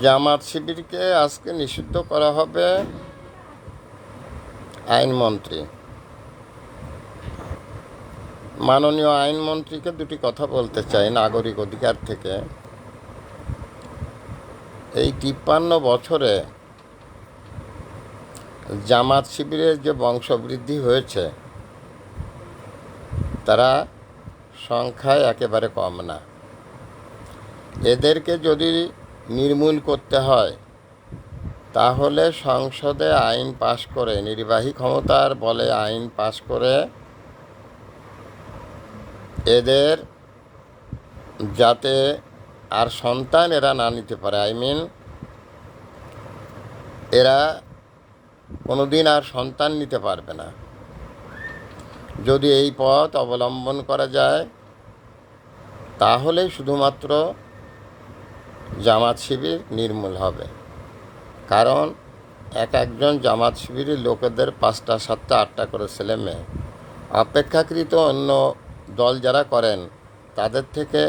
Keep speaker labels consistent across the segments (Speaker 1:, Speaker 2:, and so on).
Speaker 1: জামাত শিবিরকে আজকে নিষিদ্ধ করা হবে আইনমন্ত্রী। মাননীয় আইনমন্ত্রীকে দুটি কথা বলতে চাই নাগরিক অধিকার থেকে। এই 53 বছরে জামাত শিবিরের যে বংশবৃদ্ধি হয়েছে তারা সংখ্যায় একেবারে কম না। এদেরকে যদি নির্মূল করতে হয় তাহলে সংসদে আইন পাশ করে, নির্বাহী ক্ষমতার বলে আইন পাশ করে এদের যাতে আর সন্তান এরা না নিতে পারে, এরা কোনোদিন আর সন্তান নিতে পারবে না। যদি এই পথ অবলম্বন করা যায় তাহলে শুধুমাত্র জামাত শিবির নির্মূল হবে। কারণ একজন জামাত শিবিরের লোকেদের 5টা 7টা 8টা করে ছেলে মেয়ে, অপেক্ষাকৃত অন্য দল যারা করেন তাদের থেকে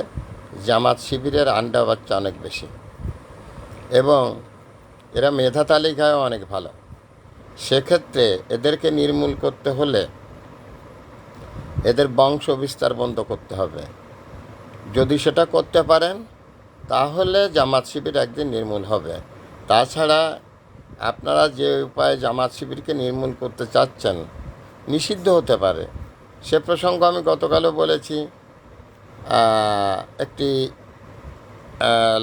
Speaker 1: জামাত শিবিরের আন্ডা বাচ্চা অনেক বেশি এবং এরা মেধা তালিকায় অনেক ভালো। সেক্ষেত্রে এদেরকে নির্মূল করতে হলে এদের বংশ বিস্তার বন্ধ করতে হবে। যদি সেটা করতে পারেন তাহলে জামাত শিবির একদিন নির্মূল হবে। তাছাড়া আপনারা যে উপায়ে জামাত শিবিরকে নির্মূল করতে চাচ্ছেন নিষিদ্ধ হতে পারে। সে প্রসঙ্গ আমি গতকালও বলেছি একটি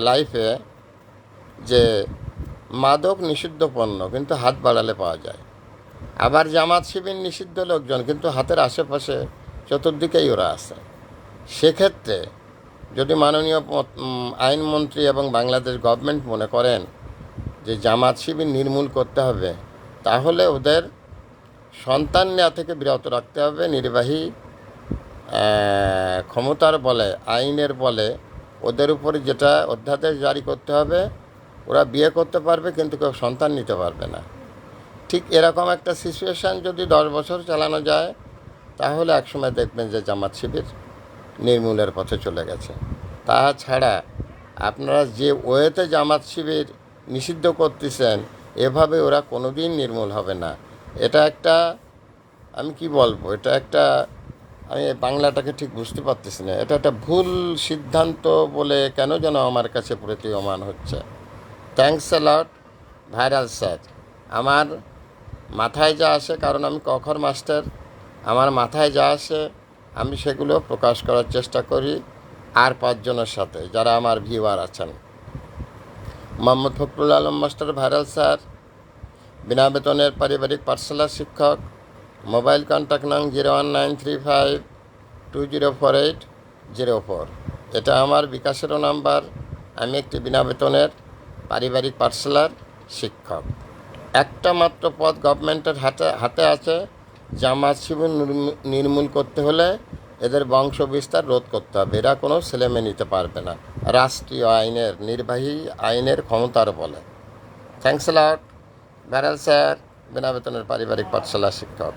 Speaker 1: লাইফে, যে মাদক নিষিদ্ধ পণ্য কিন্তু হাত বাড়ালে পাওয়া যায়। আবার জামাত শিবির নিষিদ্ধ লোকজন কিন্তু হাতের আশেপাশে চতুর্দিকেই ওরা আছে। সেক্ষেত্রে যদি মাননীয় আইনমন্ত্রী এবং বাংলাদেশ গভর্নমেন্ট মনে করেন যে জামাত শিবির নির্মূল করতে হবে তাহলে ওদের সন্তান নেওয়া থেকে বিরত রাখতে হবে। নির্বাহী ক্ষমতার বলে, আইনের বলে ওদের উপরে যেটা অধ্যাদেশ জারি করতে হবে, ওরা বিয়ে করতে পারবে কিন্তু কেউ সন্তান নিতে পারবে না। ঠিক এরকম একটা সিচুয়েশান যদি 10 বছর চালানো যায় তাহলে একসময় দেখবেন যে জামাত শিবির নির্মূলের পথে চলে গেছে। তাছাড়া আপনারা যে ওয়েতে জামাত শিবির নিষিদ্ধ করতেছেন এভাবে ওরা কোনো দিন নির্মূল হবে না। এটা একটা, আমি কি বলবো, এটা একটা, আমি বাংলাটাকে ঠিক বুঝতে পারতেছি না। এটা একটা ভুল সিদ্ধান্ত বলে কেন যেন আমার কাছে প্রতীয়মান হচ্ছে। Thanks a lot viral sir. আমার মাথায় যা আসে, কারণ আমি কখর মাস্টার, আমার মাথায় যা আসে আমি সেগুলো প্রকাশ করার চেষ্টা করি আর 5 জনের সাথে যারা আমার ভিউয়ার আছেন। Mohammad Fakhrul Alam master, viral sir, বিনা বেতনের পারিবারিক পাঠশালার শিক্ষক। মোবাইল কন্ট্যাক্ট নং 01935204804। এটা আমার বিকাশেরও নাম্বার। আমি একটি বিনা বেতনের পারিবারিক পাঠশালার শিক্ষক। একটা মাত্র পদ গভর্নমেন্টের হাতে আছে। জামাত শিবির নির্মূল করতে হলে এদের বংশ বিস্তার রোধ করতে হবে। এরা কোনো ছেলেমেয়ে নিতে পারবে না রাষ্ট্রীয় আইনের, নির্বাহী আইনের ক্ষমতার বলে। Thanks a lot viral sir, বিনা বেতনের পারিবারিক পাঠশালার শিক্ষক।